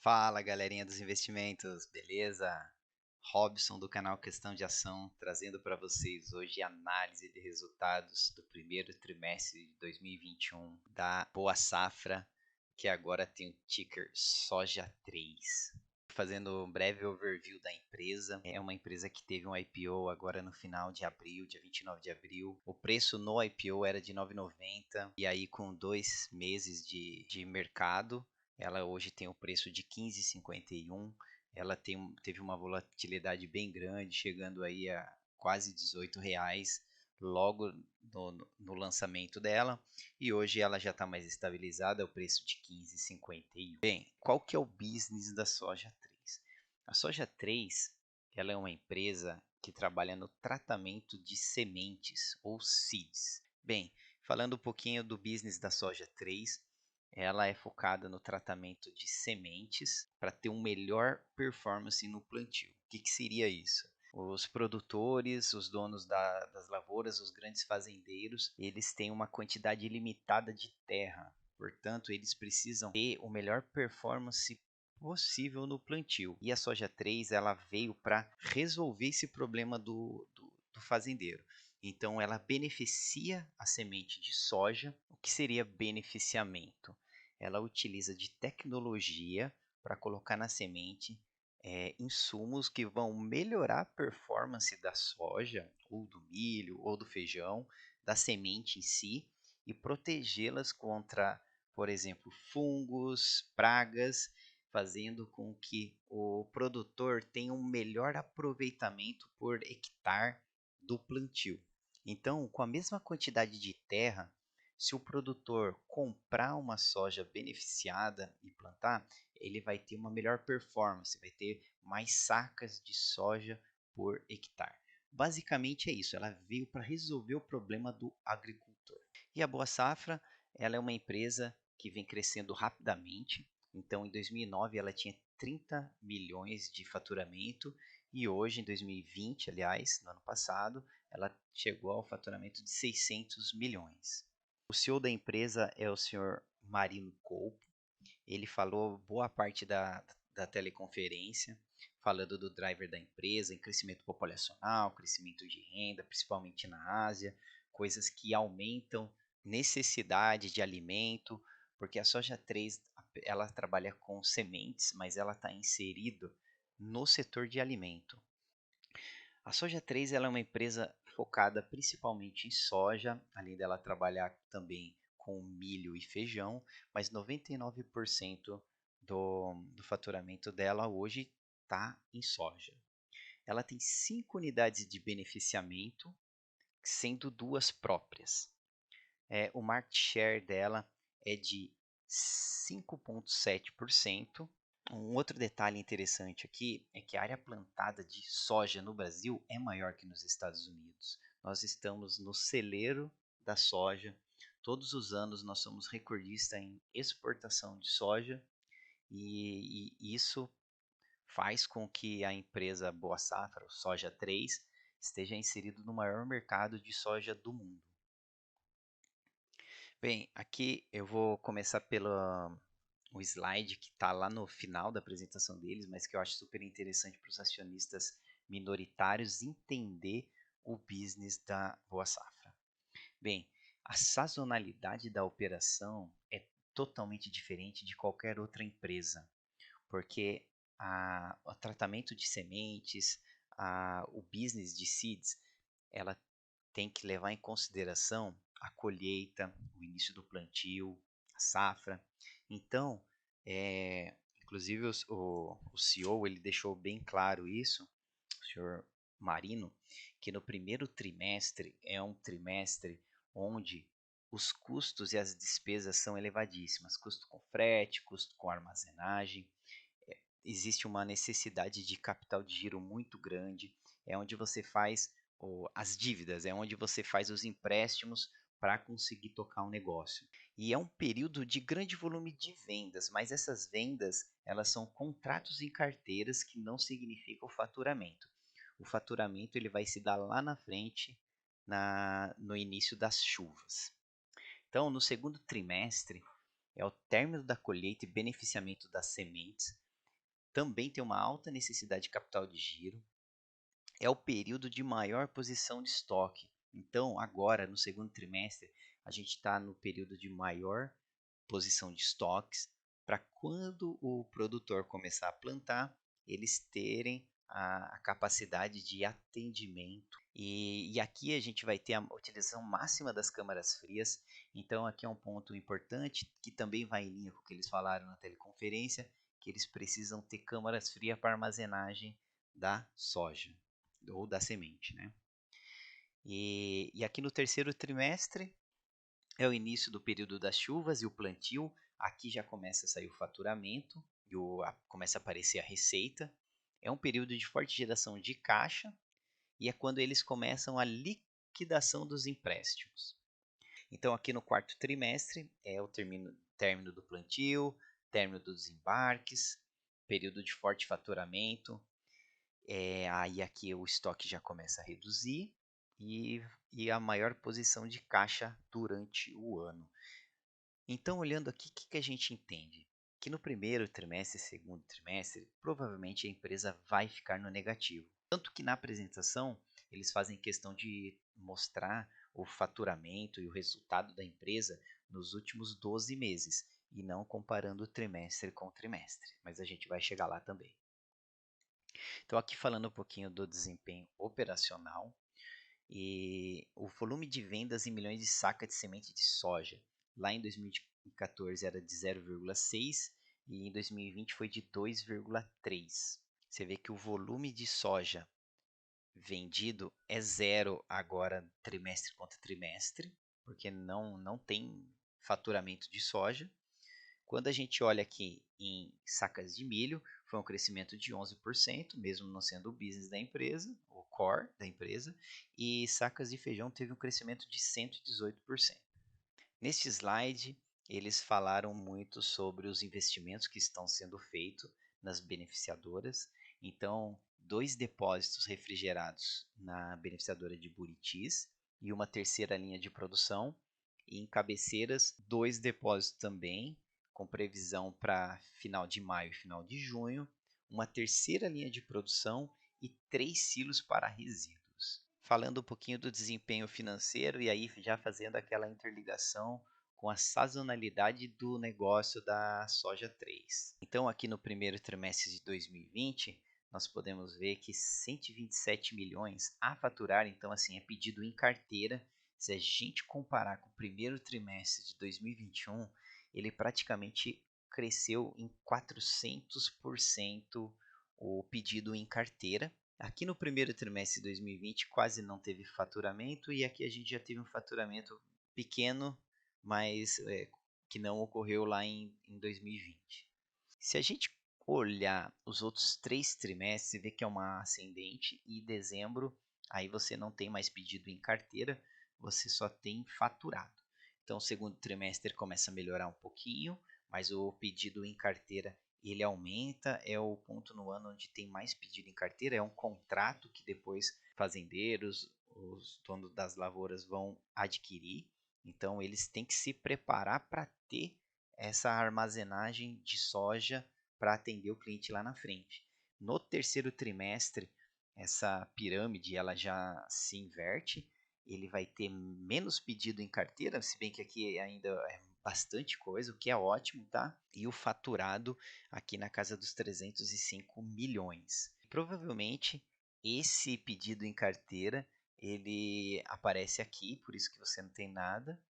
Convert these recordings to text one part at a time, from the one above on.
Fala, galerinha dos investimentos, beleza? Robson do canal Questão de Ação, trazendo para vocês hoje a análise de resultados do primeiro trimestre de 2021 da Boa Safra, que agora tem o ticker Soja3. Fazendo um breve overview da empresa, é uma empresa que teve um IPO agora no final de abril, dia 29 de abril. O preço no IPO era de R$ 9,90 e aí com 2 meses de mercado, ela hoje tem o preço de R$ 15,51. Ela teve uma volatilidade bem grande, chegando aí a quase R$ 18 logo no lançamento dela, e hoje ela já está mais estabilizada, é o preço de 15,51. Bem, qual que é o business da Soja 3? A Soja 3, ela é uma empresa que trabalha no tratamento de sementes ou seeds. Bem, falando um pouquinho do business da Soja 3, ela é focada no tratamento de sementes para ter uma melhor performance no plantio. O que seria isso? Os produtores, os donos das lavouras, os grandes fazendeiros, eles têm uma quantidade ilimitada de terra. Portanto, eles precisam ter o melhor performance possível no plantio. E a soja 3 ela veio para resolver esse problema do fazendeiro. Então, ela beneficia a semente de soja. O que seria beneficiamento? Ela utiliza de tecnologia para colocar na semente insumos que vão melhorar a performance da soja, ou do milho, ou do feijão, da semente em si, e protegê-las contra, por exemplo, fungos, pragas, fazendo com que o produtor tenha um melhor aproveitamento por hectare do plantio. Então, com a mesma quantidade de terra, se o produtor comprar uma soja beneficiada e plantar, ele vai ter uma melhor performance, vai ter mais sacas de soja por hectare. Basicamente é isso, ela veio para resolver o problema do agricultor. E a Boa Safra, ela é uma empresa que vem crescendo rapidamente. Então, em 2009, ela tinha 30 milhões de faturamento e hoje, em 2020, aliás, no ano passado, ela chegou ao faturamento de 600 milhões. O CEO da empresa é o senhor Marino Coupe. Ele falou boa parte da teleconferência, falando do driver da empresa, em crescimento populacional, crescimento de renda, principalmente na Ásia, coisas que aumentam necessidade de alimento, porque a soja 3 ela trabalha com sementes, mas ela está inserido no setor de alimento. A Soja 3 ela é uma empresa focada principalmente em soja, além dela trabalhar também com milho e feijão, mas 99% do faturamento dela hoje está em soja. Ela tem 5 unidades de beneficiamento, sendo duas próprias. O market share dela é de 5,7%. Um outro detalhe interessante aqui é que a área plantada de soja no Brasil é maior que nos Estados Unidos. Nós estamos no celeiro da soja. Todos os anos nós somos recordistas em exportação de soja e isso faz com que a empresa Boa Safra, o Soja 3, esteja inserido no maior mercado de soja do mundo. Bem, aqui eu vou começar pelo o slide que está lá no final da apresentação deles, mas que eu acho super interessante para os acionistas minoritários entender o business da Boa Safra. Bem, a sazonalidade da operação é totalmente diferente de qualquer outra empresa, porque o tratamento de sementes, o business de seeds, ela tem que levar em consideração a colheita, o início do plantio, a safra. Então, inclusive o CEO ele deixou bem claro isso, o senhor Marino, que no primeiro trimestre é um trimestre onde os custos e as despesas são elevadíssimas, custo com frete, custo com armazenagem, existe uma necessidade de capital de giro muito grande, é onde você faz as dívidas, é onde você faz os empréstimos para conseguir tocar um negócio. E é um período de grande volume de vendas, mas essas vendas elas são contratos em carteiras que não significam faturamento. O faturamento ele vai se dar lá na frente, no início das chuvas. Então, no segundo trimestre, é o término da colheita e beneficiamento das sementes. também tem uma alta necessidade de capital de giro, é o período de maior posição de estoque. Então, agora, no segundo trimestre, a gente está no período de maior posição de estoques, para quando o produtor começar a plantar, eles terem a capacidade de atendimento. E aqui a gente vai ter a utilização máxima das câmaras frias. Então, aqui é um ponto importante que também vai em linha com o que eles falaram na teleconferência, que eles precisam ter câmaras frias para armazenagem da soja ou da semente, né? E aqui no terceiro trimestre é o início do período das chuvas e o plantio. Aqui já começa a sair o faturamento e começa a aparecer a receita. É um período de forte geração de caixa e é quando eles começam a liquidação dos empréstimos. Então, aqui no quarto trimestre é o término do plantio, término dos embarques, período de forte faturamento. Aí aqui o estoque já começa a reduzir e, e a maior posição de caixa durante o ano. Então, olhando aqui, o que a gente entende? Que no primeiro trimestre e segundo trimestre, provavelmente a empresa vai ficar no negativo. Tanto que na apresentação, eles fazem questão de mostrar o faturamento e o resultado da empresa nos últimos 12 meses, e não comparando trimestre com trimestre. Mas a gente vai chegar lá também. Então, aqui falando um pouquinho do desempenho operacional, e o volume de vendas em milhões de sacas de semente de soja. Lá em 2014 era de 0,6 e em 2020 foi de 2,3. Você vê que o volume de soja vendido é zero agora, trimestre contra trimestre, porque não tem faturamento de soja. Quando a gente olha aqui em sacas de milho, foi um crescimento de 11%, mesmo não sendo o business da empresa, o core da empresa, e sacas de feijão teve um crescimento de 118%. Neste slide, eles falaram muito sobre os investimentos que estão sendo feitos nas beneficiadoras. Então, 2 depósitos refrigerados na beneficiadora de Buritis e uma terceira linha de produção. E em Cabeceiras, 2 depósitos também, com previsão para final de maio e final de junho, uma terceira linha de produção e 3 silos para resíduos. Falando um pouquinho do desempenho financeiro e aí já fazendo aquela interligação com a sazonalidade do negócio da soja 3. Então, aqui no primeiro trimestre de 2020, nós podemos ver que 127 milhões a faturar, então assim, é pedido em carteira. Se a gente comparar com o primeiro trimestre de 2021, ele praticamente cresceu em 400% o pedido em carteira. Aqui no primeiro trimestre de 2020 quase não teve faturamento e aqui a gente já teve um faturamento pequeno, mas que não ocorreu lá em 2020. Se a gente olhar os outros 3 trimestres, você vê que é uma ascendente e dezembro, aí você não tem mais pedido em carteira, você só tem faturado. Então, o segundo trimestre começa a melhorar um pouquinho, mas o pedido em carteira ele aumenta, é o ponto no ano onde tem mais pedido em carteira, é um contrato que depois fazendeiros, os donos das lavouras vão adquirir, então eles têm que se preparar para ter essa armazenagem de soja para atender o cliente lá na frente. No terceiro trimestre, essa pirâmide ela já se inverte, ele vai ter menos pedido em carteira, se bem que aqui ainda é bastante coisa, o que é ótimo, tá? E o faturado aqui na casa dos 305 milhões. Provavelmente esse pedido em carteira ele aparece aqui, por isso que você não tem nada,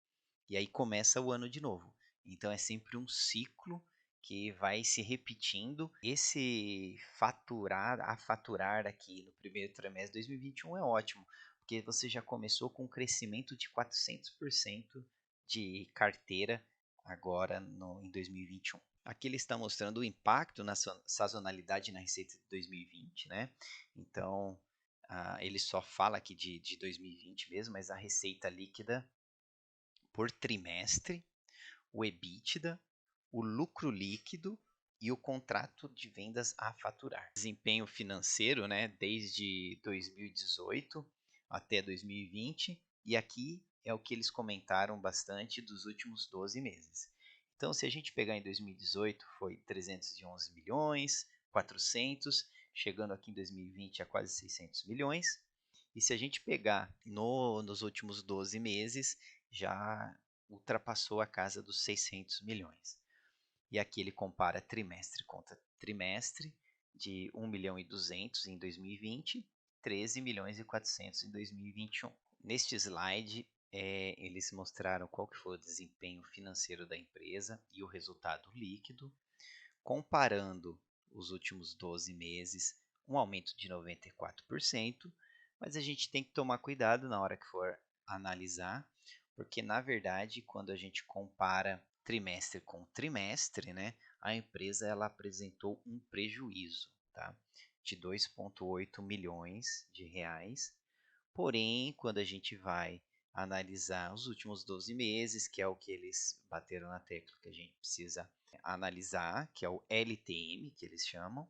e aí começa o ano de novo. Então é sempre um ciclo que vai se repetindo. Esse faturar aqui no primeiro trimestre de 2021 é ótimo, porque você já começou com um crescimento de 400% de carteira agora em 2021. Aqui ele está mostrando o impacto na sazonalidade na receita de 2020, né? Então, ele só fala aqui de 2020 mesmo, mas a receita líquida por trimestre, o EBITDA, o lucro líquido e o contrato de vendas a faturar. Desempenho financeiro, né, desde 2018 até 2020, e aqui é o que eles comentaram bastante dos últimos 12 meses. Então, se a gente pegar em 2018, foi 311 milhões, 400, chegando aqui em 2020 a quase 600 milhões. E se a gente pegar nos últimos 12 meses, já ultrapassou a casa dos 600 milhões. E aqui ele compara trimestre contra trimestre, de 1 milhão e 200 em 2020, 13 milhões e 400 em 2021. Neste slide, eles mostraram qual que foi o desempenho financeiro da empresa e o resultado líquido, comparando os últimos 12 meses, um aumento de 94%, mas a gente tem que tomar cuidado na hora que for analisar, porque na verdade, quando a gente compara trimestre com trimestre, né, a empresa ela apresentou um prejuízo, tá, de 2,8 milhões de reais. Porém, quando a gente vai analisar os últimos 12 meses, que é o que eles bateram na tecla que a gente precisa analisar, que é o LTM, que eles chamam,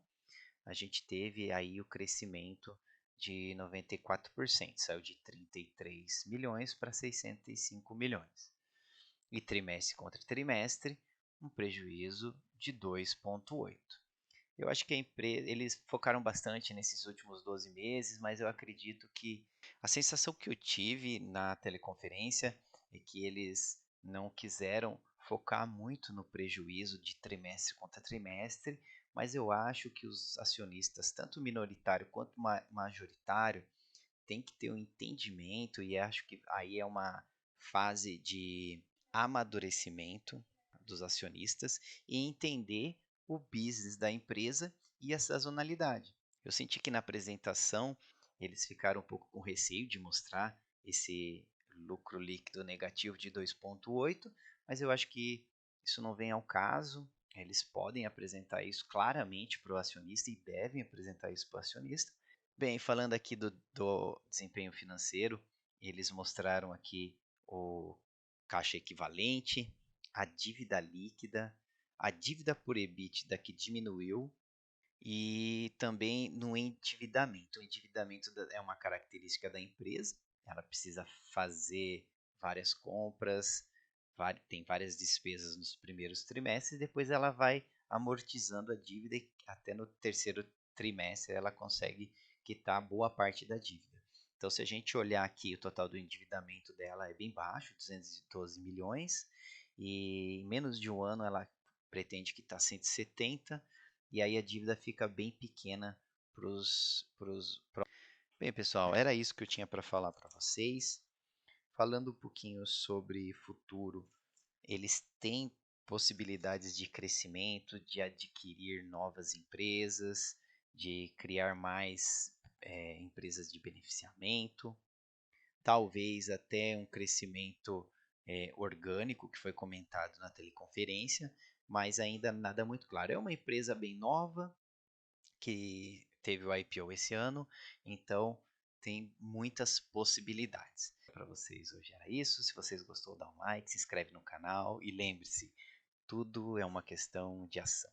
a gente teve aí o crescimento de 94%, saiu de 33 milhões para 605 milhões. E trimestre contra trimestre, um prejuízo de 2,8. Eu acho que a empresa, eles focaram bastante nesses últimos 12 meses, mas eu acredito que a sensação que eu tive na teleconferência é que eles não quiseram focar muito no prejuízo de trimestre contra trimestre, mas eu acho que os acionistas, tanto minoritário quanto majoritário, têm que ter um entendimento e acho que aí é uma fase de amadurecimento dos acionistas e entender o business da empresa e a sazonalidade. Eu senti que na apresentação eles ficaram um pouco com receio de mostrar esse lucro líquido negativo de 2,8, mas eu acho que isso não vem ao caso. Eles podem apresentar isso claramente para o acionista e devem apresentar isso para o acionista. Bem, falando aqui do desempenho financeiro, eles mostraram aqui o caixa equivalente, a dívida líquida, a dívida por EBITDA que diminuiu e também no endividamento. O endividamento é uma característica da empresa, ela precisa fazer várias compras, tem várias despesas nos primeiros trimestres, depois ela vai amortizando a dívida e até no terceiro trimestre ela consegue quitar boa parte da dívida. Então, se a gente olhar aqui, o total do endividamento dela é bem baixo, 212 milhões, e em menos de um ano ela pretende quitar 170, e aí a dívida fica bem pequena para os. Bem, pessoal, era isso que eu tinha para falar para vocês. Falando um pouquinho sobre futuro, eles têm possibilidades de crescimento, de adquirir novas empresas, de criar mais empresas de beneficiamento, talvez até um crescimento orgânico, que foi comentado na teleconferência, mas ainda nada muito claro. É uma empresa bem nova, que teve o IPO esse ano, então tem muitas possibilidades. Para vocês hoje era isso. Se vocês gostou, dá um like, se inscreve no canal e lembre-se, tudo é uma questão de ação.